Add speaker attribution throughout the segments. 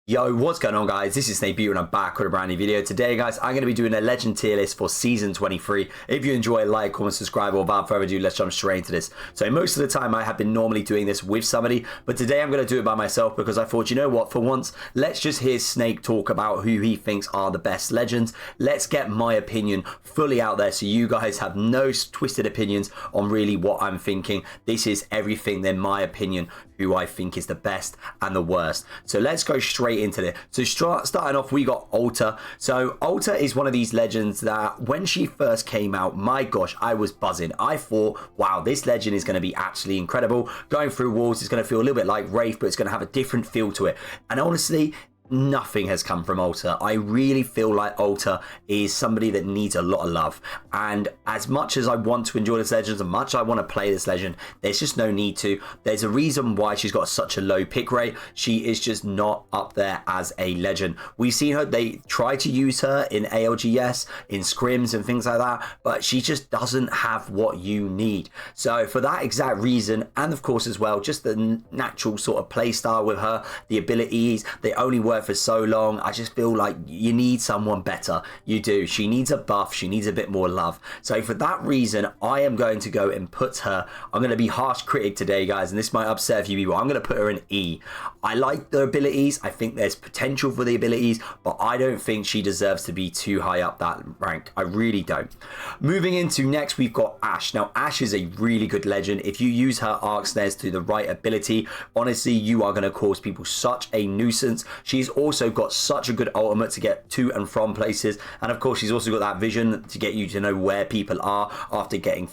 Speaker 1: Yo, what's going on, guys? This is Snake Beauty and I'm back with a brand new video. Today, guys, I'm going to be doing a legend tier list for season 23. If you enjoy, like, comment, subscribe, or without further ado, let's jump straight into this. So most of the time I have been normally doing this with somebody, but today I'm going to do it by myself because I thought, you know what, for once, let's just hear Snake talk about who he thinks are the best legends. Let's get my opinion fully out there so you guys have no twisted opinions on really what I'm thinking. This is everything in my opinion, who I think is the best and the worst. So let's go straight into this. So starting off, we got Alta. So Alta is one of these legends that when she first came out, my gosh, I was buzzing. I thought, wow, this legend is going to be actually incredible. Going through walls is going to feel a little bit like Wraith, but it's going to have a different feel to it. And honestly, nothing has come from Alta. I really feel like Alta is somebody that needs a lot of love, and as much as I want to enjoy this legend, as much as I want to play this legend, there's just no need to. There's a reason why she's got such a low pick rate. She is just not up there as a legend. We've seen her, they try to use her in ALGS, in scrims and things like that, but she just doesn't have what you need. So for that exact reason, and of course as well, just the natural sort of play style with her, the abilities, they only work for so long. I just feel like you need someone better. You do. She needs a buff. She needs a bit more love. So for that reason, I am going to go and put her, I'm going to be harsh critic today, guys, and this might upset a few people. I'm going to put her in E. I like the abilities. I think there's potential for the abilities, but I don't think she deserves to be too high up that rank. I really don't. Moving into next, we've got Ashe. Now, Ashe is a really good legend. If you use her arc snares to the right ability, honestly, you are going to cause people such a nuisance. She's also got such a good ultimate to get to and from places, and of course she's also got that vision to get you to know where people are after getting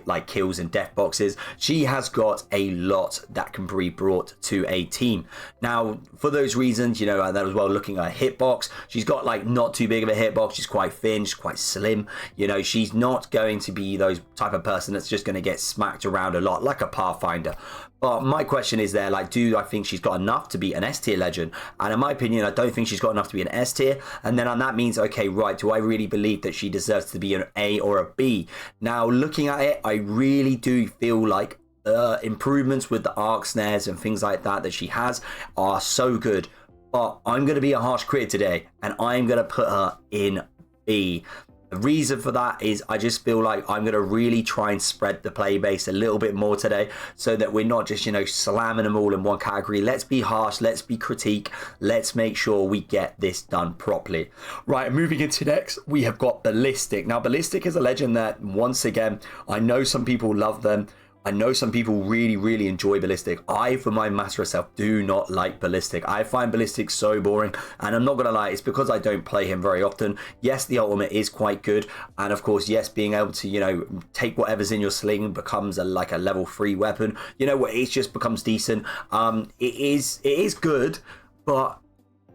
Speaker 1: like kills and death boxes. She has got a lot that can be brought to a team. Now for those reasons, you know, and that as well, looking at her hitbox, she's got like not too big of a hitbox. She's quite thin, she's quite slim, you know. She's not going to be those type of person that's just going to get smacked around a lot like a Pathfinder. But my question is there, like, do I think she's got enough to be an S tier legend? And in my opinion, I don't think she's got enough to be an S tier. And then that means, okay, right, do I really believe that she deserves to be an A or a B? Now, looking at it, I really do feel like improvements with the arc snares and things like that she has are so good. But I'm going to be a harsh critic today, and I'm going to put her in B. The reason for that is I just feel like I'm going to really try and spread the play base a little bit more today so that we're not just, you know, slamming them all in one category. Let's be harsh. Let's be critique. Let's make sure we get this done properly. Right, moving into next, we have got Ballistic. Now, Ballistic is a legend that, once again, I know some people love them. I know some people really, really enjoy Ballistic. I, for my matter self, do not like Ballistic. I find Ballistic so boring, and I'm not going to lie, it's because I don't play him very often. Yes, the ultimate is quite good, and of course, yes, being able to, you know, take whatever's in your sling becomes like a level 3 weapon. You know what, it just becomes decent. It is good, but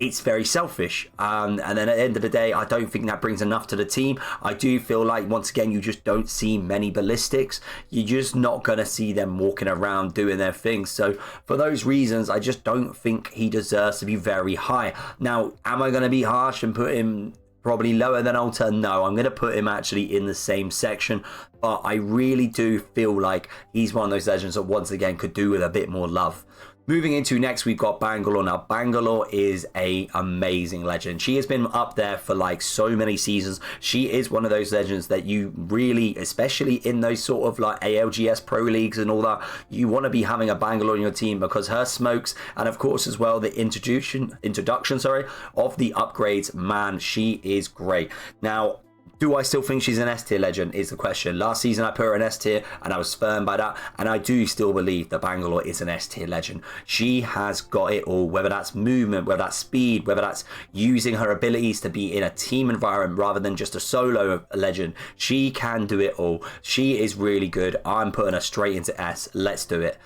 Speaker 1: it's very selfish, and then at the end of the day, I don't think that brings enough to the team. I do feel like, once again, you just don't see many Ballistics. You're just not going to see them walking around doing their things. So for those reasons, I just don't think he deserves to be very high. Now, am I going to be harsh and put him probably lower than Alta? No, I'm going to put him actually in the same section, but I really do feel like he's one of those legends that, once again, could do with a bit more love. Moving into next, we've got Bangalore. Now, Bangalore is a amazing legend. She has been up there for like so many seasons. She is one of those legends that you really, especially in those sort of like ALGS pro leagues and all that, you want to be having a Bangalore in your team because her smokes, and of course as well the introduction of the upgrades, man, she is great. Now, do I still think she's an S tier legend is the question. Last season I put her in S tier and I was firm by that, and I do still believe that Bangalore is an S tier legend. She has got it all, whether that's movement, whether that's speed, whether that's using her abilities to be in a team environment rather than just a solo legend. She can do it all. She is really good. I'm putting her straight into S. Let's do it.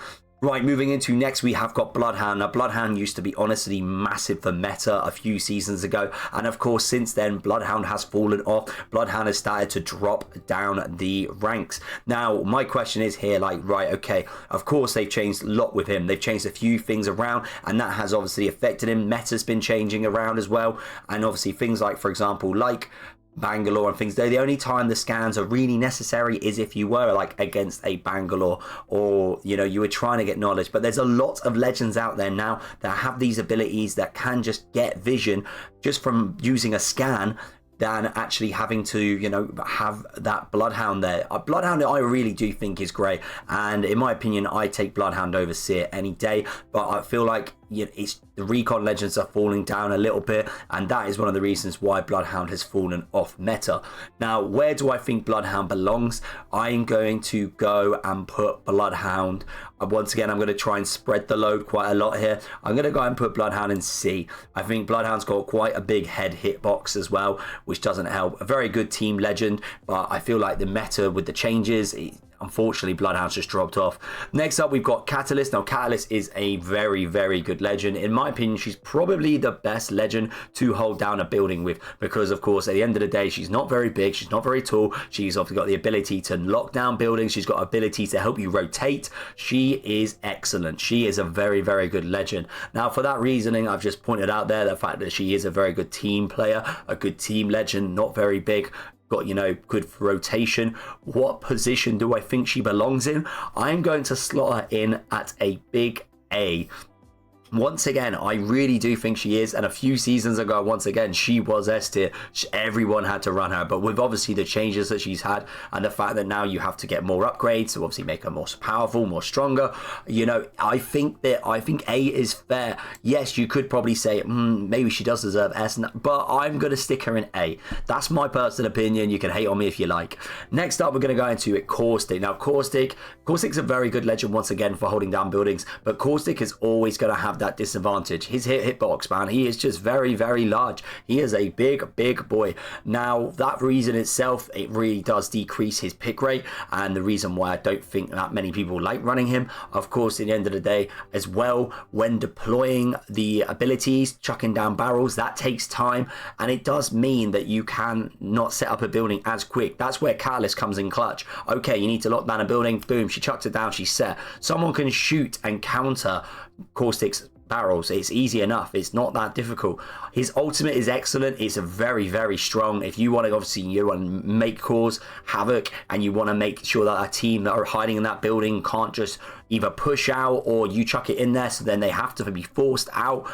Speaker 1: Right, moving into next, we have got Bloodhound. Now, Bloodhound used to be honestly massive for meta a few seasons ago. And of course, since then, Bloodhound has fallen off. Bloodhound has started to drop down the ranks. Now, my question is here, like, right, okay, of course, they've changed a lot with him. They've changed a few things around, and that has obviously affected him. Meta's been changing around as well. And obviously, things like, for example, like Bangalore and things, though the only time the scans are really necessary is if you were like against a Bangalore, or you know, you were trying to get knowledge. But there's a lot of legends out there now that have these abilities that can just get vision just from using a scan, than actually having to, you know, have that Bloodhound there. Bloodhound I really do think is great, and in my opinion I take Bloodhound over Seer any day, but I feel like, you know, it's the recon legends are falling down a little bit, and that is one of the reasons why Bloodhound has fallen off meta. Now, where do I think Bloodhound belongs? I'm going to go and put Bloodhound, once again I'm going to try and spread the load quite a lot here. I'm going to go and put Bloodhound in C. I think Bloodhound's got quite a big head hitbox as well, which doesn't help. A very good team legend, but I feel like the meta with the changes, unfortunately Bloodhound's just dropped off. Next up we've got Catalyst. Now Catalyst is a very, very good legend. In my opinion, she's probably the best legend to hold down a building with, because of course at the end of the day she's not very big, she's not very tall, she's obviously got the ability to lock down buildings, she's got ability to help you rotate. She is excellent. She is a very, very good legend. Now for that reasoning I've just pointed out there, the fact that she is a very good team player, a good team legend, not very big, got, you know, good rotation. What position do I think she belongs in? I'm going to slot her in at a big A. Once again, I really do think she is, and a few seasons ago, once again, she was S tier. Everyone had to run her, but with obviously the changes that she's had, and the fact that now you have to get more upgrades to obviously make her more powerful, more stronger, you know, I think A is fair. Yes, you could probably say, maybe she does deserve S, but I'm going to stick her in A. That's my personal opinion. You can hate on me if you like. Next up, we're going to go into Caustic. Now, Caustic's a very good legend once again for holding down buildings, but Caustic is always going to have that disadvantage. His hitbox, man, he is just very, very large. He is a big boy. Now that reason itself, it really does decrease his pick rate, and the reason why I don't think that many people like running him. Of course, at the end of the day as well, when deploying the abilities, chucking down barrels, that takes time, and it does mean that you can not set up a building as quick. That's where Catalyst comes in clutch. Okay, you need to lock down a building, boom, she chucked it down, she's set. Someone can shoot and counter Caustic's barrels. It's easy enough. It's not that difficult. His ultimate is excellent. It's a very, very strong. If you want to, obviously, you want to cause havoc, and you want to make sure that a team that are hiding in that building can't just either push out, or you chuck it in there so then they have to be forced out.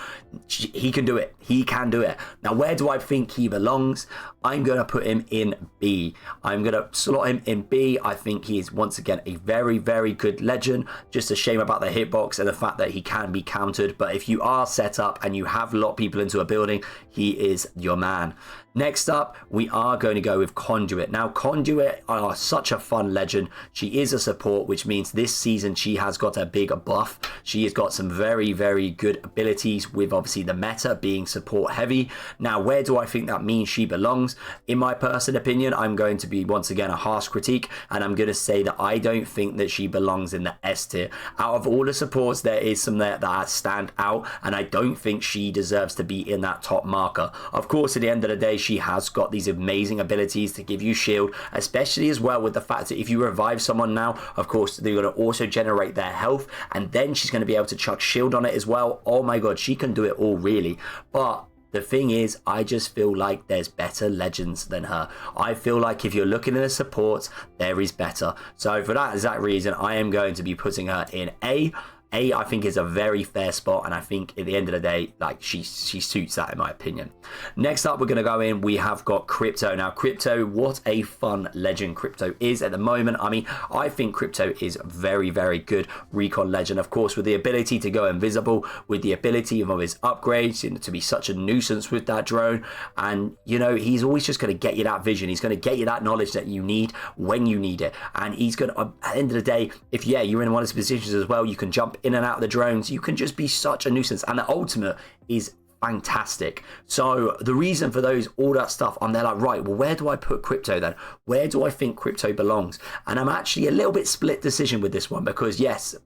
Speaker 1: He can do it. He can do it. Now, where do I think he belongs? I'm going to put him in B. I'm going to slot him in B. I think he is once again a very, very good legend. Just a shame about the hitbox and the fact that he can be countered, but if you are set up and you have locked people into a building, he is your man. Next up, we are going to go with Conduit. Now, Conduit are such a fun legend. She is a support, which means this season she has got a big buff. She has got some very, very good abilities, with obviously the meta being support heavy. Now, where do I think that means she belongs? In my personal opinion, I'm going to be once again a harsh critique, and I'm going to say that I don't think that she belongs in the S tier. Out of all the supports, there is some there that stand out, and I don't think she deserves to be in that top marker. Of course, at the end of the day, she has got these amazing abilities to give you shield, especially as well with the fact that if you revive someone now, of course, they're going to also generate their health, and then she's going to be able to chuck shield on it as well. Oh my god, she can do it all, really. But the thing is, I just feel like there's better legends than her. I feel like if you're looking at the supports, there is better. So for that exact reason, I am going to be putting her in A. A, I think, is a very fair spot, and I think at the end of the day, like, she suits that, in my opinion. Next up, we're going to go in, we have got Crypto. Now, Crypto, what a fun legend Crypto is at the moment. I mean, I think Crypto is very, very good recon legend. Of course, with the ability to go invisible, with the ability of his upgrades, you know, to be such a nuisance with that drone, and, you know, he's always just going to get you that vision. He's going to get you that knowledge that you need when you need it, and he's going to, at the end of the day, if, yeah, you're in one of his positions as well, you can jump in and out of the drones, you can just be such a nuisance, and the ultimate is fantastic. So the reason for all that stuff, I'm there like, right, well, where do I put Crypto then? Where do I think Crypto belongs? And I'm actually a little bit split decision with this one, because yes,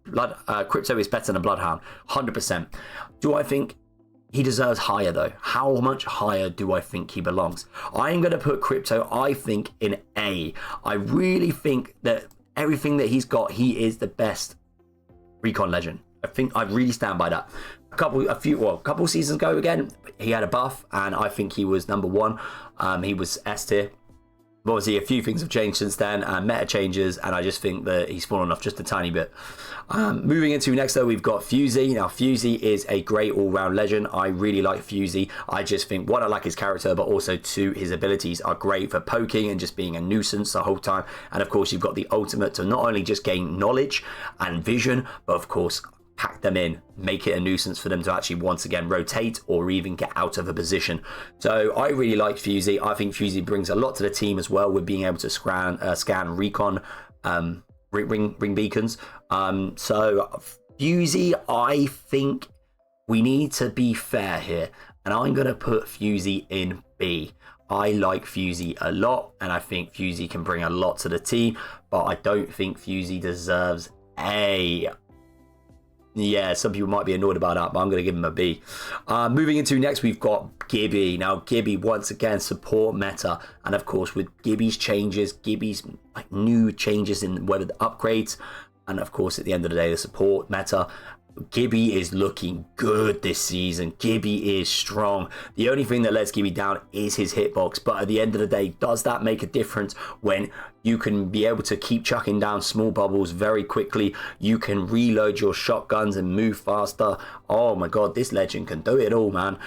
Speaker 1: Crypto is better than Bloodhound, 100%. Do I think he deserves higher though? How much higher do I think he belongs? I'm going to put Crypto, I think, in A. I really think that everything that he's got, he is the best recon legend. I really stand by that. a couple seasons ago again, he had a buff, and I think he was number one. He was S tier. But obviously, a few things have changed since then, and meta changes, and I just think that he's fallen off just a tiny bit. Moving into next, though, we've got Fusey. Now, Fusey is a great all-round legend. I really like Fusey. I just think, one, I like his character, but also, two, his abilities are great for poking and just being a nuisance the whole time. And, of course, you've got the ultimate to not only just gain knowledge and vision, but, of course, pack them in, make it a nuisance for them to actually once again rotate or even get out of a position. So I really like Fusey. I think Fusey brings a lot to the team as well with being able to scan recon ring beacons. So Fusey, I think we need to be fair here, and I'm going to put Fusey in B. I like Fusey a lot, and I think Fusey can bring a lot to the team, but I don't think Fusey deserves A. Yeah, some people might be annoyed about that, but I'm going to give him a B. Moving into next, we've got Gibby. Now, Gibby, once again, support meta. And, of course, with Gibby's changes, Gibby's new changes in whether the upgrades, and, of course, at the end of the day, the support meta, Gibby is looking good this season. Gibby is strong. The only thing that lets Gibby down is his hitbox. But at the end of the day, does that make a difference when you can be able to keep chucking down small bubbles very quickly? You can reload your shotguns and move faster. Oh my god, this legend can do it all, man.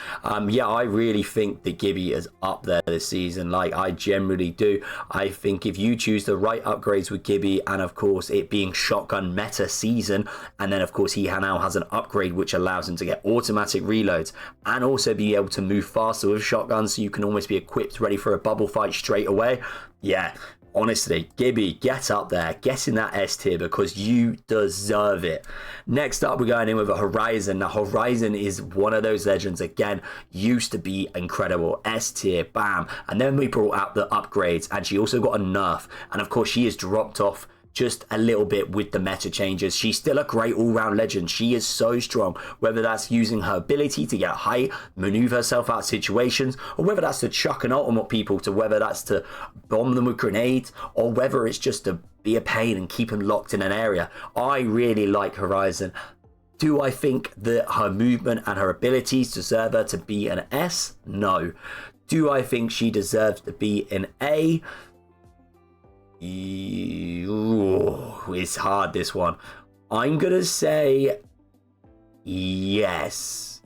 Speaker 1: Yeah, I really think that Gibby is up there this season. Like, I generally do. I think if you choose the right upgrades with Gibby, and of course it being shotgun meta season, and then of course he now has an upgrade which allows him to get automatic reloads and also be able to move faster with shotguns, so you can almost be equipped ready for a bubble fight straight away. Yeah, honestly, Gibby, get up there, get in that S tier because you deserve it. Next up, we're going in with a Horizon. Now, Horizon is one of those legends, again, used to be incredible. S tier, bam. And then we brought out the upgrades, and she also got a nerf. And of course, she has dropped off just a little bit with the meta changes. She's still a great all-round legend. She is so strong, whether that's using her ability to get height, maneuver herself out of situations, or whether that's to chuck an ultimate people, to whether that's to bomb them with grenades, or whether it's just to be a pain and keep them locked in an area. I really like Horizon. Do I think that her movement and her abilities deserve her to be an S? No. Do I think she deserves to be an A? Ooh, it's hard, this one. I'm gonna say yes.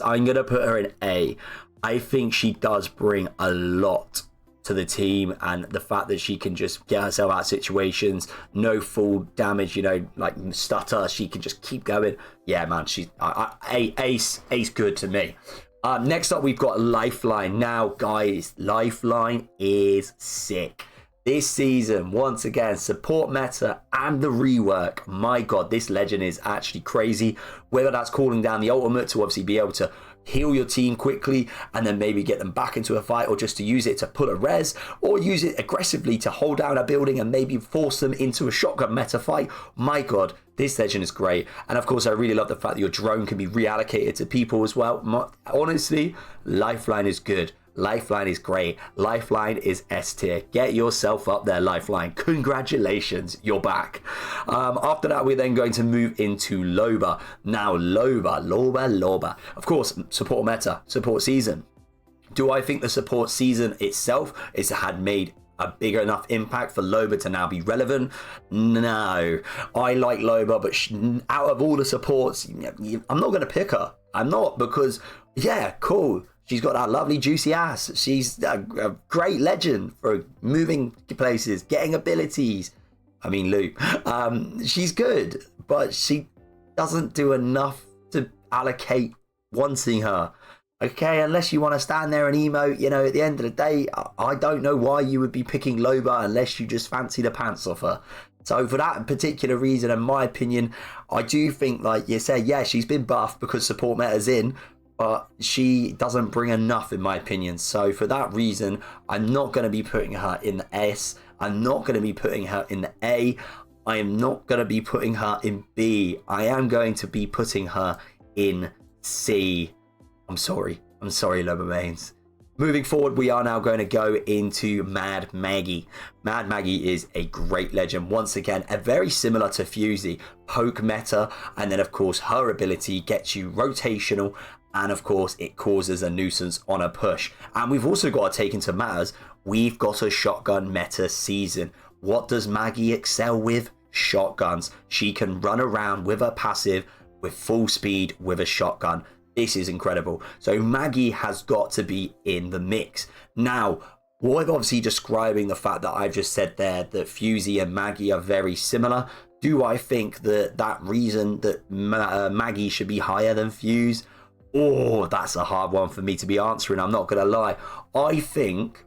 Speaker 1: I'm gonna put her in A. I think she does bring a lot to the team, and the fact that she can just get herself out of situations, no full damage, you know, like stutter, she can just keep going. Yeah, man, she's ace good to me. Next up, we've got Lifeline. Now, guys, Lifeline is sick. This season, once again, support meta and the rework. My god, this legend is actually crazy. Whether that's calling down the ultimate to obviously be able to heal your team quickly and then maybe get them back into a fight, or just to use it to pull a res, or use it aggressively to hold down a building and maybe force them into a shotgun meta fight. My god, this legend is great. And of course, I really love the fact that your drone can be reallocated to people as well. Honestly, Lifeline is good. Lifeline is great. Lifeline is S tier. Get yourself up there, Lifeline. Congratulations, you're back. After that, we're then going to move into Loba. Now, Loba. Of course, support meta, support season. Do I think the support season itself had made a big enough impact for Loba to now be relevant? No. I like Loba, but out of all the supports, I'm not going to pick her. I'm not, because, yeah, cool. She's got that lovely juicy ass. She's a great legend for moving places, getting abilities. I mean, Lou. She's good, but she doesn't do enough to allocate wanting her. Okay, unless you want to stand there and emote, you know, at the end of the day, I don't know why you would be picking Loba unless you just fancy the pants off her. So for that particular reason, in my opinion, I do think, like you say, yeah, she's been buffed because support meta's in, but she doesn't bring enough, in my opinion. So for that reason, I'm not going to be putting her in the S. I'm not going to be putting her in the A. I am not going to be putting her in B. I am going to be putting her in C. I'm sorry, Loba mains. Moving forward, we are now going to go into Mad Maggie. Mad Maggie is a great legend. Once again, a very similar to Fusey, poke meta, and then of course her ability gets you rotational, and of course it causes a nuisance on a push. And we've also got to take into matters, we've got a shotgun meta season. What does Maggie excel with? Shotguns. She can run around with her passive with full speed with a shotgun. This is incredible. So Maggie has got to be in the mix. Now, what obviously describing the fact that I've just said there that Fusey and Maggie are very similar. Do I think that reason that Maggie should be higher than Fuse? Oh, that's a hard one for me to be answering. I'm not going to lie. I think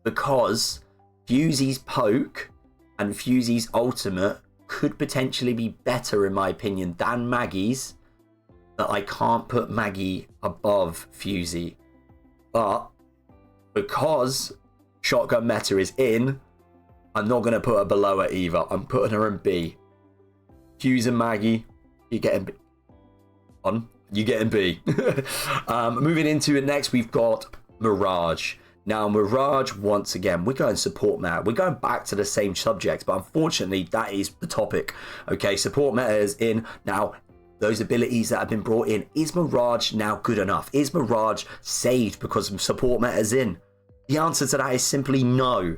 Speaker 1: because Fusey's poke and Fusey's ultimate could potentially be better, in my opinion, than Maggie's, that I can't put Maggie above Fusey. But because shotgun meta is in, I'm not going to put her below it either. I'm putting her in B. Fuse and Maggie, you're getting B. You're getting B. Moving into it next, we've got Mirage. Now, Mirage, once again, we're going support meta. We're going back to the same subject, but unfortunately, that is the topic. Okay, support meta is in. Now, those abilities that have been brought in, is Mirage now good enough? Is Mirage saved because support meta is in? The answer to that is simply no.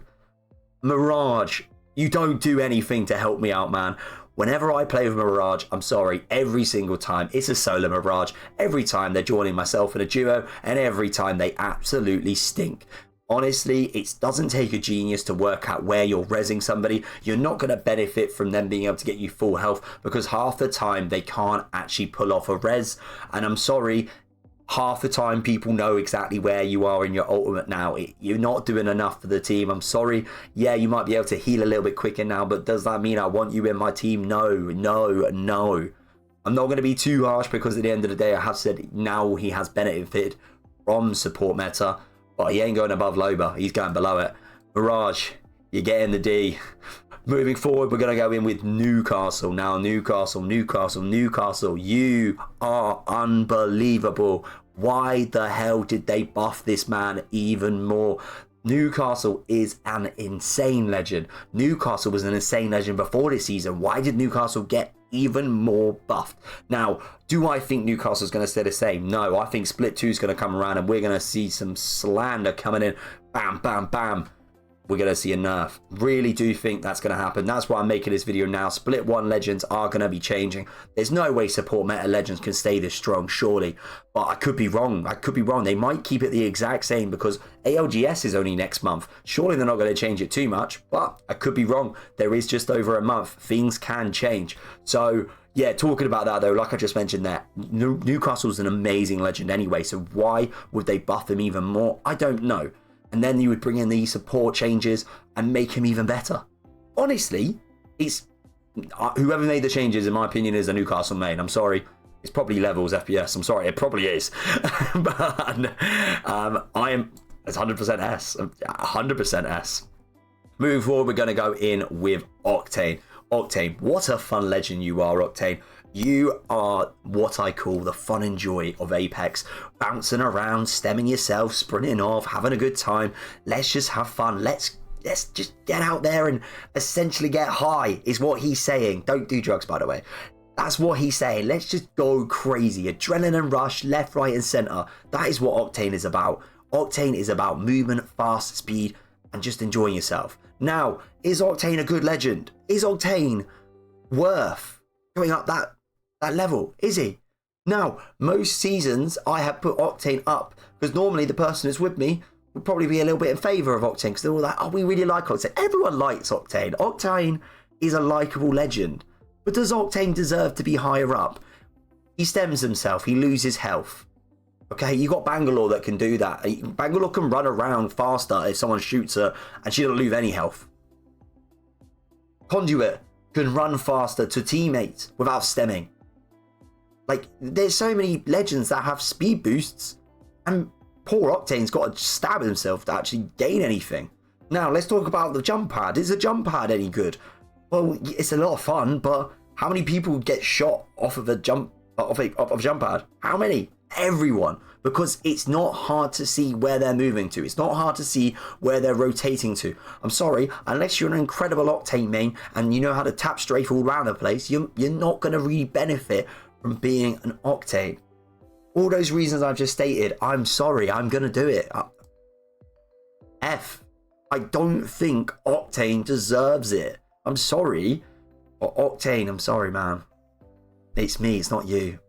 Speaker 1: Mirage, you don't do anything to help me out, man. Whenever I play with Mirage, I'm sorry, every single time it's a solo Mirage. Every time they're joining myself in a duo, and every time they absolutely stink. Honestly, it doesn't take a genius to work out where you're rezzing somebody. You're not going to benefit from them being able to get you full health because half the time they can't actually pull off a res. And I'm sorry, half the time people know exactly where you are in your ultimate now. You're not doing enough for the team. I'm sorry. Yeah, you might be able to heal a little bit quicker now, but does that mean I want you in my team? No, no, no. I'm not going to be too harsh because at the end of the day, I have said now he has benefited from support meta. But he ain't going above Loba. He's going below it. Mirage, you're getting the D. Moving forward, we're going to go in with Newcastle. Now, Newcastle, you are unbelievable. Why the hell did they buff this man even more? Newcastle is an insane legend. Newcastle was an insane legend before this season. Why did Newcastle get even more buffed? Now, do I think Newcastle's going to stay the same? No, I think Split 2 is going to come around and we're going to see some slander coming in. Bam, bam, bam. We're going to see a nerf. Really do think that's going to happen. That's why I'm making this video now. Split 1 legends are going to be changing. There's no way support meta legends can stay this strong, surely. But I could be wrong. They might keep it the exact same because ALGS is only next month. Surely they're not going to change it too much. But I could be wrong. There is just over a month. Things can change. So yeah, talking about that though, like I just mentioned there, Newcastle's an amazing legend anyway. So why would they buff him even more? I don't know. And then you would bring in these support changes and make him even better. Honestly, it's whoever made the changes, in my opinion, is a Newcastle main. I'm sorry. It's probably levels FPS. I'm sorry. It probably is. But I am, it's 100% S. 100% S. Moving forward, we're going to go in with Octane. Octane, what a fun legend you are, Octane. You are what I call the fun and joy of Apex. Bouncing around, stemming yourself, sprinting off, having a good time. Let's just have fun. Let's just get out there and essentially get high is what he's saying. Don't do drugs, by the way. That's what he's saying. Let's just go crazy. Adrenaline rush, left, right, and center. That is what Octane is about. Octane is about movement, fast, speed, and just enjoying yourself. Now, is Octane a good legend? Is Octane worth going up that level? Is he? Now, most seasons I have put Octane up because normally the person who's with me would probably be a little bit in favour of Octane because they're all like, oh, we really like Octane. Everyone likes Octane. Octane is a likeable legend. But does Octane deserve to be higher up? He stems himself. He loses health. Okay, you got Bangalore that can do that. Bangalore can run around faster if someone shoots her and she doesn't lose any health. Conduit can run faster to teammates without stemming. Like, there's so many legends that have speed boosts, and poor Octane's got to stab himself to actually gain anything. Now, let's talk about the jump pad. Is the jump pad any good? Well, it's a lot of fun, but how many people get shot off of a jump pad? How many? Everyone. because it's not hard to see where they're moving to. It's not hard to see where they're rotating to. I'm sorry, unless you're an incredible Octane main and you know how to tap strafe all around the place, you're not going to really benefit from being an Octane. All those reasons I've just stated, I'm sorry, I'm going to do it. F. I don't think Octane deserves it. I'm sorry. Or Octane, I'm sorry, man. It's me, it's not you.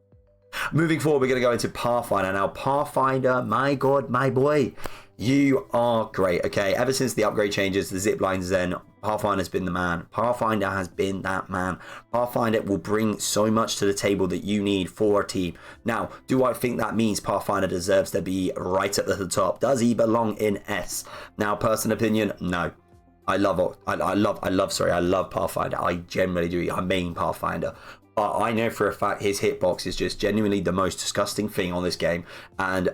Speaker 1: Moving forward, we're going to go into Pathfinder. Now, Pathfinder, my God, my boy, you are great, okay? Ever since the upgrade changes, the zip lines then, Pathfinder's been the man. Pathfinder has been that man. Pathfinder will bring so much to the table that you need for a team. Now, do I think that means Pathfinder deserves to be right at the top? Does he belong in S? Now, personal opinion, no. I love Pathfinder. I generally do. I main Pathfinder. But I know for a fact his hitbox is just genuinely the most disgusting thing on this game. And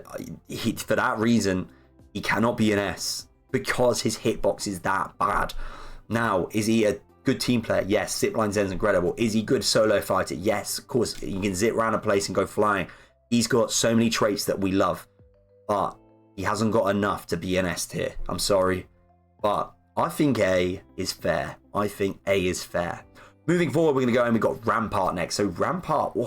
Speaker 1: for that reason, he cannot be an S. Because his hitbox is that bad. Now, is he a good team player? Yes. Zipline Zen's incredible. Is he good solo fighter? Yes. Of course, he can zip around a place and go flying. He's got so many traits that we love. But he hasn't got enough to be an S tier. I'm sorry. But I think A is fair. I think A is fair. Moving forward, we're going to go and we've got Rampart next. So Rampart,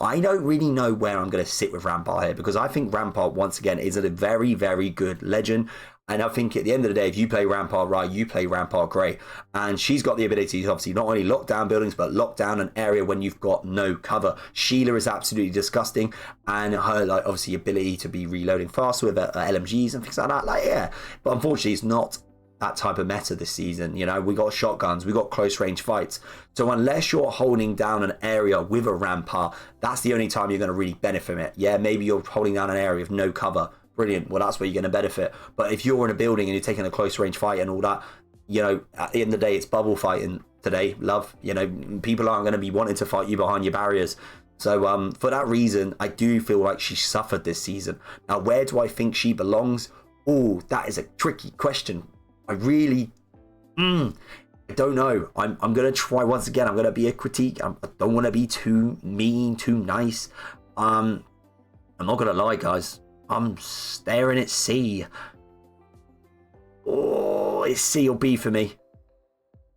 Speaker 1: I don't really know where I'm going to sit with Rampart here, because I think Rampart, once again, is a very, very good legend. And I think at the end of the day, if you play Rampart right, you play Rampart great. And she's got the ability to obviously not only lock down buildings, but lock down an area when you've got no cover. Sheila is absolutely disgusting. And her, like, obviously ability to be reloading faster with LMGs and things like that. Like, yeah. But unfortunately, it's not that type of meta this season. You know, we got shotguns, we got close range fights. So unless you're holding down an area with a Rampart, that's the only time you're going to really benefit from it. Yeah, maybe you're holding down an area with no cover. Brilliant. Well, that's where you're going to benefit. But if you're in a building and you're taking a close range fight and all that, you know, at the end of the day, it's bubble fighting today, love. You know, people aren't going to be wanting to fight you behind your barriers. So for that reason, I do feel like she suffered this season. Now, where do I think she belongs? Oh, that is a tricky question. I really, I don't know. I'm going to try once again. I'm going to be a critique. I don't want to be too mean, too nice. I'm not going to lie, guys. I'm staring at C. Oh, it's C or B for me.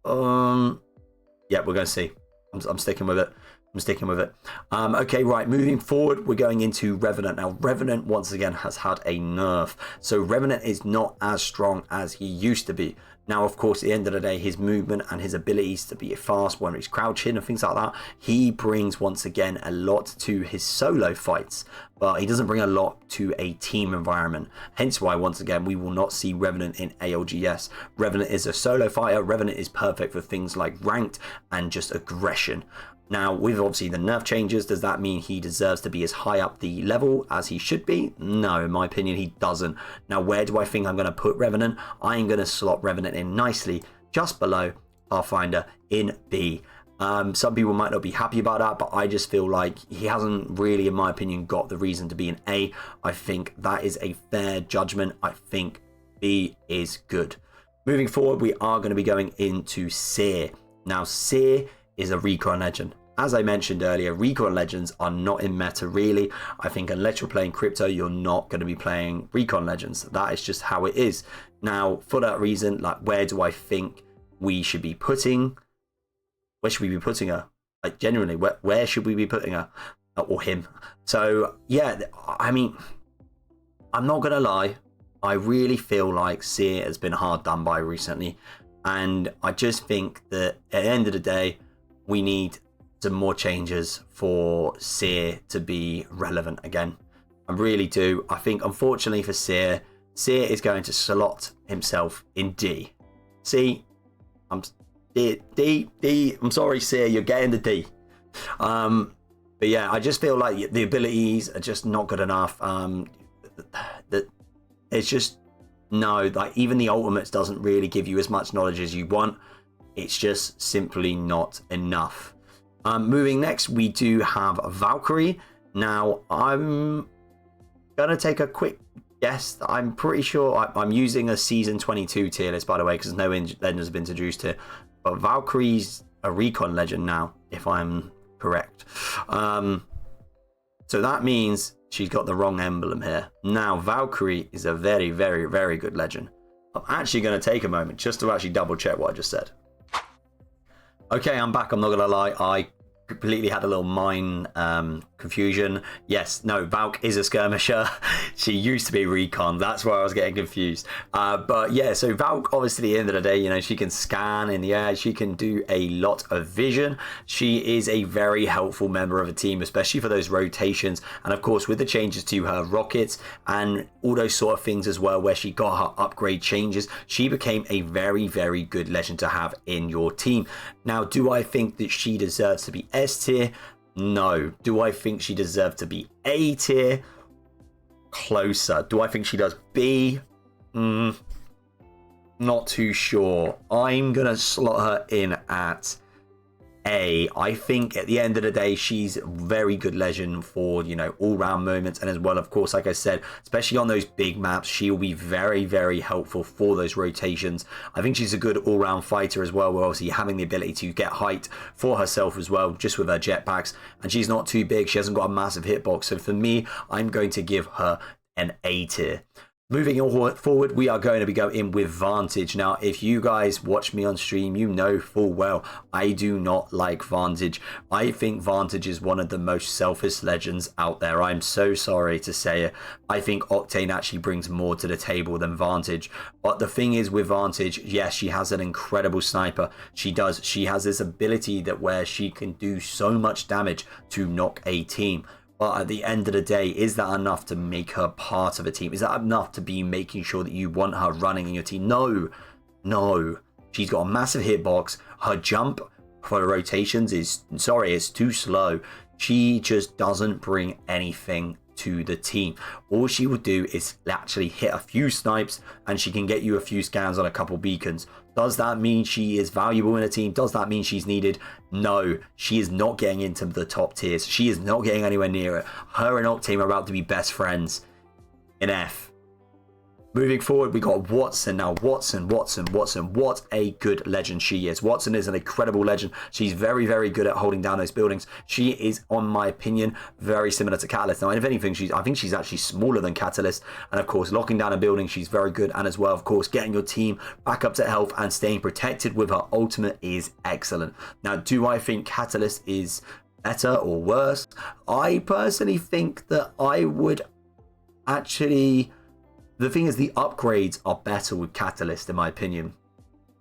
Speaker 1: Yeah, we're going to see. I'm sticking with it. I'm sticking with it. Okay, right. Moving forward, we're going into Revenant. Now, Revenant, once again, has had a nerf. So, Revenant is not as strong as he used to be. Now, of course, at the end of the day, his movement and his abilities to be fast when he's crouching and things like that, he brings, once again, a lot to his solo fights. But he doesn't bring a lot to a team environment. Hence why, once again, we will not see Revenant in ALGS. Revenant is a solo fighter. Revenant is perfect for things like ranked and just aggression. Now, with obviously the nerf changes, does that mean he deserves to be as high up the level as he should be? No, in my opinion, he doesn't. Now, where do I think I'm going to put Revenant? I'm going to slot Revenant in nicely, just below Pathfinder in B. Some people might not be happy about that, but I just feel like he hasn't really, in my opinion, got the reason to be an A. I think that is a fair judgment. I think B is good. Moving forward, we are going to be going into Seer. Now, Seer is a recon legend. As I mentioned earlier, recon legends are not in meta really. I think unless you're playing crypto, you're not going to be playing recon legends. That is just how it is. Now, for that reason, like, where do I think we should be putting? Where should we be putting her? Like, genuinely, where should we be putting her? Or him? So, yeah, I mean, I'm not going to lie. I really feel like Seer has been hard done by recently. And I just think that at the end of the day, we need some more changes for Seer to be relevant again. I really do. I think, unfortunately for Seer, Seer is going to slot himself in D. See, I'm sorry, Seer, you're getting the D. But yeah, I just feel like the abilities are just not good enough. It's just, no, like, even the ultimates doesn't really give you as much knowledge as you want. It's just simply not enough. Moving next, we do have Valkyrie. Now, I'm going to take a quick guess. I'm pretty sure I'm using a Season 22 tier list, by the way, because no legend has been introduced here. But Valkyrie's a recon legend now, if I'm correct. So that means she's got the wrong emblem here. Now, Valkyrie is a very, very, very good legend. I'm actually going to take a moment just to actually double check what I just said. Okay, I'm back. I'm not going to lie. I completely had a little mind confusion. Yes, no, Valk is a skirmisher. She used to be recon. That's where I was getting confused. But yeah, so Valk, obviously, at the end of the day, you know, she can scan in the air. She can do a lot of vision. She is a very helpful member of a team, especially for those rotations. And of course, with the changes to her rockets and all those sort of things as well, where she got her upgrade changes, she became a very, very good legend to have in your team. Now, do I think that she deserves to be S tier? No. Do I think she deserves to be A tier? Closer. Do I think she does B? Not too sure. I'm going to slot her in at A. I think at the end of the day, she's a very good legend for, you know, all-round moments. And as well, of course, like I said, especially on those big maps, she will be very, very helpful for those rotations. I think she's a good all-round fighter as well, obviously having the ability to get height for herself as well, just with her jetpacks. And she's not too big. She hasn't got a massive hitbox. So for me, I'm going to give her an A tier. Moving forward, we are going to be going with Vantage. Now, if you guys watch me on stream, you know full well I do not like Vantage. I think Vantage is one of the most selfish legends out there. I'm so sorry to say it. I think Octane actually brings more to the table than Vantage. But the thing is with Vantage, yes, she has an incredible sniper. She does. She has this ability that where she can do so much damage to knock a team. But at the end of the day, is that enough to make her part of a team? Is that enough to be making sure that you want her running in your team? No, no. She's got a massive hitbox. Her jump for the rotations is, sorry, it's too slow. She just doesn't bring anything to the team. All she would do is actually hit a few snipes and she can get you a few scans on a couple beacons. Does that mean she is valuable in a team? Does that mean she's needed? No, she is not getting into the top tiers. She is not getting anywhere near it. Her and Octane are about to be best friends in F. Moving forward, we got Wattson. Now, Wattson. What a good legend she is. Wattson is an incredible legend. She's very, very good at holding down those buildings. She is, on my opinion, very similar to Catalyst. Now, if anything, I think she's actually smaller than Catalyst. And, of course, locking down a building, she's very good. And as well, of course, getting your team back up to health and staying protected with her ultimate is excellent. Now, do I think Catalyst is better or worse? I personally think that I would actually... The thing is, the upgrades are better with Catalyst, in my opinion.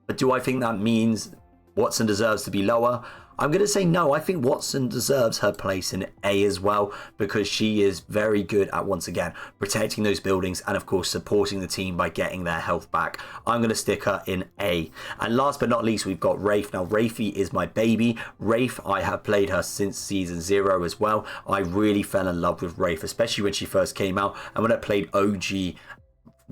Speaker 1: But do I think that means Wattson deserves to be lower? I'm going to say no. I think Wattson deserves her place in A as well, because she is very good at, once again, protecting those buildings and, of course, supporting the team by getting their health back. I'm going to stick her in A. And last but not least, we've got Wraith. Now, Wraithie is my baby. Wraith, I have played her since Season 0 as well. I really fell in love with Wraith, especially when she first came out. And when I played OG...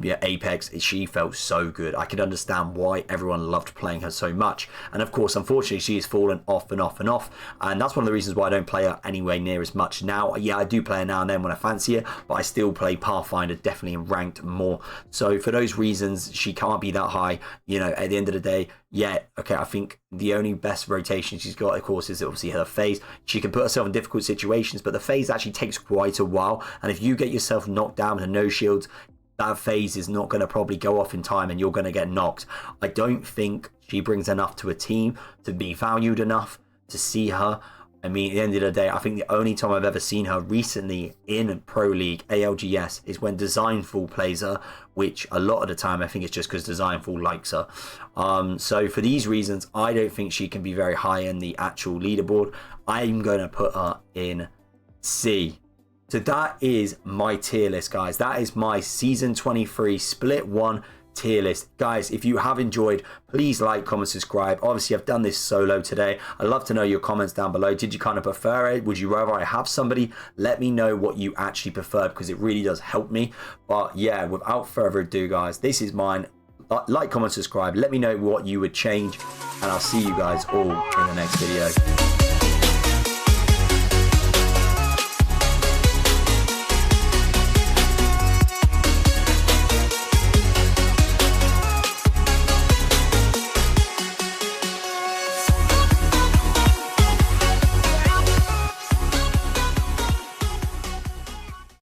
Speaker 1: yeah, Apex, she felt so good. I could understand why everyone loved playing her so much. And of course, unfortunately, she has fallen off and off and off. And that's one of the reasons why I don't play her anywhere near as much now. Yeah, I do play her now and then when I fancy her, but I still play Pathfinder definitely in ranked more. So for those reasons, she can't be that high. You know, at the end of the day, yeah, okay, I think the only best rotation she's got, of course, is obviously her phase. She can put herself in difficult situations, but the phase actually takes quite a while. And if you get yourself knocked down with no shields, that phase is not going to probably go off in time and you're going to get knocked. I don't think she brings enough to a team to be valued enough to see her. I mean, at the end of the day, I think the only time I've ever seen her recently in Pro League, ALGS, is when Designful plays her, which a lot of the time I think it's just because Designful likes her. So for these reasons, I don't think she can be very high in the actual leaderboard. I'm going to put her in C. So that is my tier list, guys. That is my Season 23 Split 1 tier list. Guys, if you have enjoyed, please like, comment, subscribe. Obviously, I've done this solo today. I'd love to know your comments down below. Did you kind of prefer it? Would you rather I have somebody? Let me know what you actually prefer, because it really does help me. But yeah, without further ado, guys, this is mine. Like, comment, subscribe. Let me know what you would change, and I'll see you guys all in the next video.